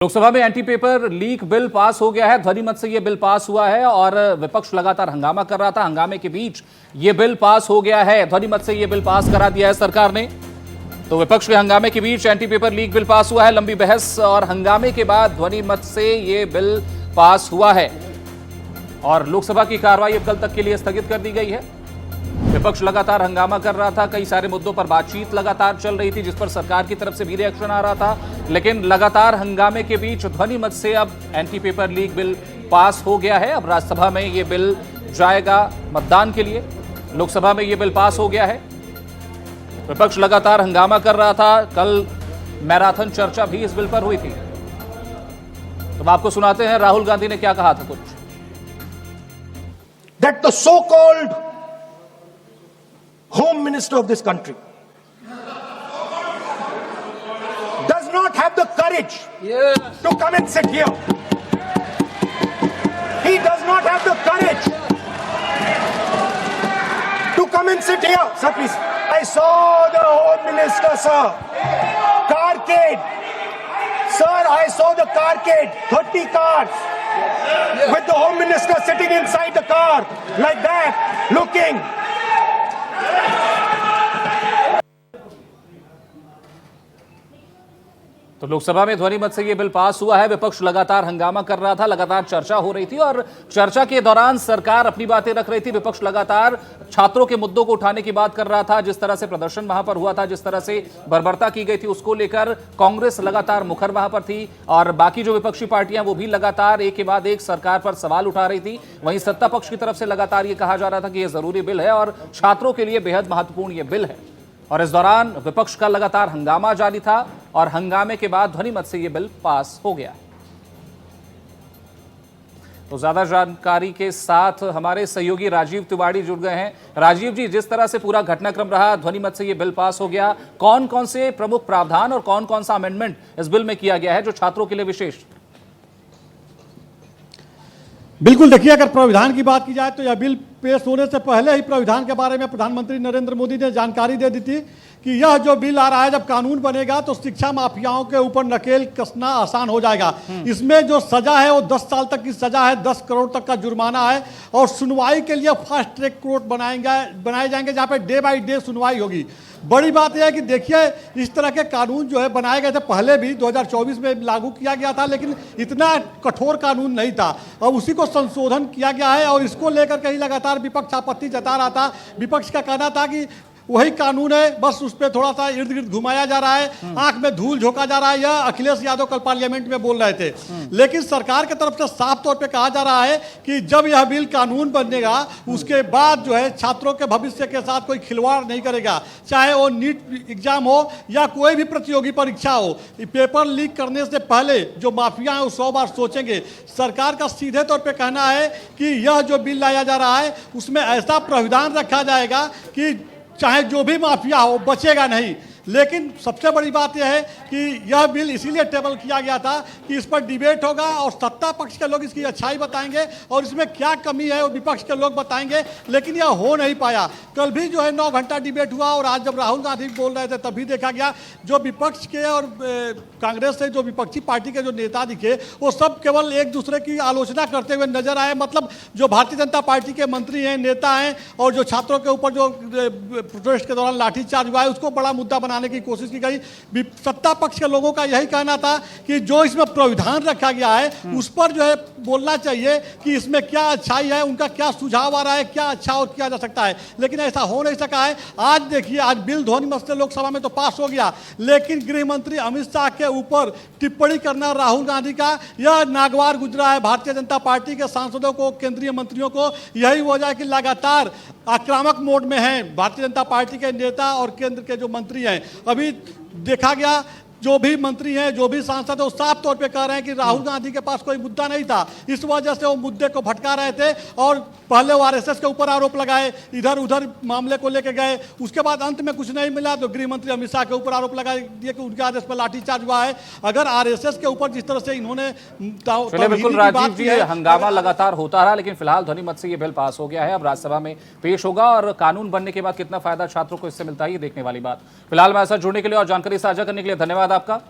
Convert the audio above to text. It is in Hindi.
लोकसभा में एंटी पेपर लीक बिल पास हो गया है। ध्वनि मत से यह बिल पास हुआ है और विपक्ष लगातार हंगामा कर रहा था। हंगामे के बीच यह बिल पास हो गया है। ध्वनि मत से यह बिल पास करा दिया है सरकार ने। तो विपक्ष के हंगामे के बीच anti paper leak bill pass हुआ है। लंबी बहस और हंगामे के बाद ध्वनि मत से यह बिल पास हुआ है और लोकसभा की कार्रवाई अब कल तक के लिए स्थगित कर दी गई है। विपक्ष लगातार हंगामा कर रहा था। कई सारे मुद्दों पर बातचीत लगातार चल रही थी, जिस पर सरकार की तरफ से भी रिएक्शन आ रहा था। लेकिन लगातार हंगामे के बीच ध्वनि मत से अब एंटी पेपर लीक बिल पास हो गया है। अब राज्यसभा में यह बिल जाएगा मतदान के लिए। लोकसभा में यह बिल पास हो गया है। विपक्ष लगातार हंगामा कर रहा था। कल मैराथन चर्चा भी इस बिल पर हुई थी। तो आपको सुनाते हैं राहुल गांधी ने क्या कहा था कुछ। That the so-called Home Minister of this country does not have the courage to come and sit here. He does not have the courage to come and sit here. Sir, please. I saw the Home Minister, sir. Carcade. Sir, I saw the carcade. 30 cars. With the Home Minister sitting inside the car like that, looking. तो लोकसभा में ध्वनि मत से यह बिल पास हुआ है। विपक्ष लगातार हंगामा कर रहा था, लगातार चर्चा हो रही थी और चर्चा के दौरान सरकार अपनी बातें रख रही थी। विपक्ष लगातार छात्रों के मुद्दों को उठाने की बात कर रहा था। जिस तरह से प्रदर्शन वहां पर हुआ था, जिस तरह से बर्बरता की गई थी, उसको लेकर कांग्रेस लगातार मुखर वहां पर थी और बाकी जो विपक्षी पार्टियां वो भी लगातार एक के बाद एक सरकार पर सवाल उठा रही थी। वहीं सत्ता पक्ष की तरफ से लगातार यह कहा जा रहा था कि यह जरूरी बिल है और छात्रों के लिए बेहद महत्वपूर्ण यह बिल है। और इस दौरान विपक्ष का लगातार हंगामा जारी था और हंगामे के बाद ध्वनि मत से यह बिल पास हो गया। तो ज्यादा जानकारी के साथ हमारे सहयोगी राजीव तिवारी जुड़ गए हैं। राजीव जी, जिस तरह से पूरा घटनाक्रम रहा, ध्वनि मत से यह बिल पास हो गया, कौन कौन से प्रमुख प्रावधान और कौन कौन सा अमेंडमेंट इस बिल में किया गया है जो छात्रों के लिए विशेष? बिल्कुल, देखिए, अगर प्रावधान की बात की जाए तो यह बिल पेश होने से पहले ही प्रावधान के बारे में प्रधानमंत्री नरेंद्र मोदी ने जानकारी दे दी थी कि यह जो बिल आ रहा है जब कानून बनेगा तो शिक्षा माफियाओं के ऊपर नकेल कसना आसान हो जाएगा। इसमें जो सजा है वो 10 साल तक की सजा है, 10 करोड़ तक का जुर्माना है और सुनवाई के लिए फास्ट ट्रैक कोर्ट बनाए जाएंगे जहां पे डे बाय डे सुनवाई होगी। बड़ी बात यह है कि देखिए, इस तरह के कानून जो है बनाए गए थे, पहले भी 2024 में लागू किया गया था, लेकिन इतना कठोर कानून नहीं था। अब उसी को संशोधन किया गया है और इसको लेकर कहीं लगातार विपक्ष आपत्ति जता रहा था। विपक्ष का कहना था कि वही कानून है, बस उस पर थोड़ा सा इर्द गिर्द घुमाया जा रहा है, आंख में धूल झोंका जा रहा है। यह अखिलेश यादव कल पार्लियामेंट में बोल रहे थे। लेकिन सरकार की तरफ से साफ तौर पे कहा जा रहा है कि जब यह बिल कानून बनेगा उसके बाद जो है छात्रों के भविष्य के साथ कोई खिलवाड़ नहीं करेगा, चाहे वो नीट एग्जाम हो या कोई भी प्रतियोगी परीक्षा हो। पेपर लीक करने से पहले जो माफिया है वो 100 बार सोचेंगे। सरकार का सीधे तौर पर कहना है कि यह जो बिल लाया जा रहा है उसमें ऐसा प्रावधान रखा जाएगा कि चाहे जो भी माफिया हो बचेगा नहीं। लेकिन सबसे बड़ी बात यह है कि यह बिल इसीलिए टेबल किया गया था कि इस पर डिबेट होगा और सत्ता पक्ष के लोग इसकी अच्छाई बताएंगे और इसमें क्या कमी है वो विपक्ष के लोग बताएंगे। लेकिन यह हो नहीं पाया। कल भी जो है 9 घंटा डिबेट हुआ और आज जब राहुल गांधी बोल रहे थे तब भी देखा गया जो विपक्ष के और कांग्रेस से जो विपक्षी पार्टी के जो नेता दिखे वो सब केवल एक दूसरे की आलोचना करते हुए नजर आए। मतलब जो भारतीय जनता पार्टी के मंत्री हैं, नेता हैं और जो छात्रों के ऊपर जो प्रोटेस्ट के दौरान लाठीचार्ज हुआ है उसको बड़ा मुद्दा बनाने की कोशिश की गई। सत्ता पक्ष के लोगों का यही कहना था कि जो इसमें प्रावधान रखा गया है उस पर जो है बोलना चाहिए कि इसमें क्या अच्छाई है, उनका क्या सुझाव आ रहा है, क्या अच्छा और किया जा सकता है। लेकिन ऐसा हो नहीं सका है। आज देखिए, आज बिल ध्वनि मत से लोकसभा में तो पास हो गया, लेकिन गृह मंत्री अमित शाह के ऊपर टिप्पणी करना राहुल गांधी का यह नागवार गुजरा है भारतीय जनता पार्टी के सांसदों को, केंद्रीय मंत्रियों को। यही वजह है कि लगातार आक्रामक मोड में हैं भारतीय जनता पार्टी के नेता और केंद्र के जो मंत्री हैं। अभी देखा गया जो भी मंत्री हैं, जो भी सांसद हैं, वो साफ तौर पे कह रहे हैं कि राहुल गांधी के पास कोई मुद्दा नहीं था, इस वजह से वो मुद्दे को भटका रहे थे और पहले वो आरएसएस के ऊपर आरोप लगाए, इधर उधर मामले को लेके गए। उसके बाद अंत में कुछ नहीं मिला तो गृह मंत्री अमित शाह के ऊपर आरोप लगा दिए कि उनके आदेश पर लाठीचार्ज हुआ है। अगर आरएसएस के ऊपर जिस तरह से इन्होंने बिल्कुल राजीव जी, हंगामा लगातार होता रहा, लेकिन फिलहाल ध्वनि मत से ये बिल पास हो गया है। अब राज्यसभा में पेश होगा और कानून बनने के बाद कितना फायदा छात्रों को इससे मिलता है ये देखने वाली बात। फिलहाल हमारे साथ जुड़ने के लिए और जानकारी साझा करने के लिए धन्यवाद आपका।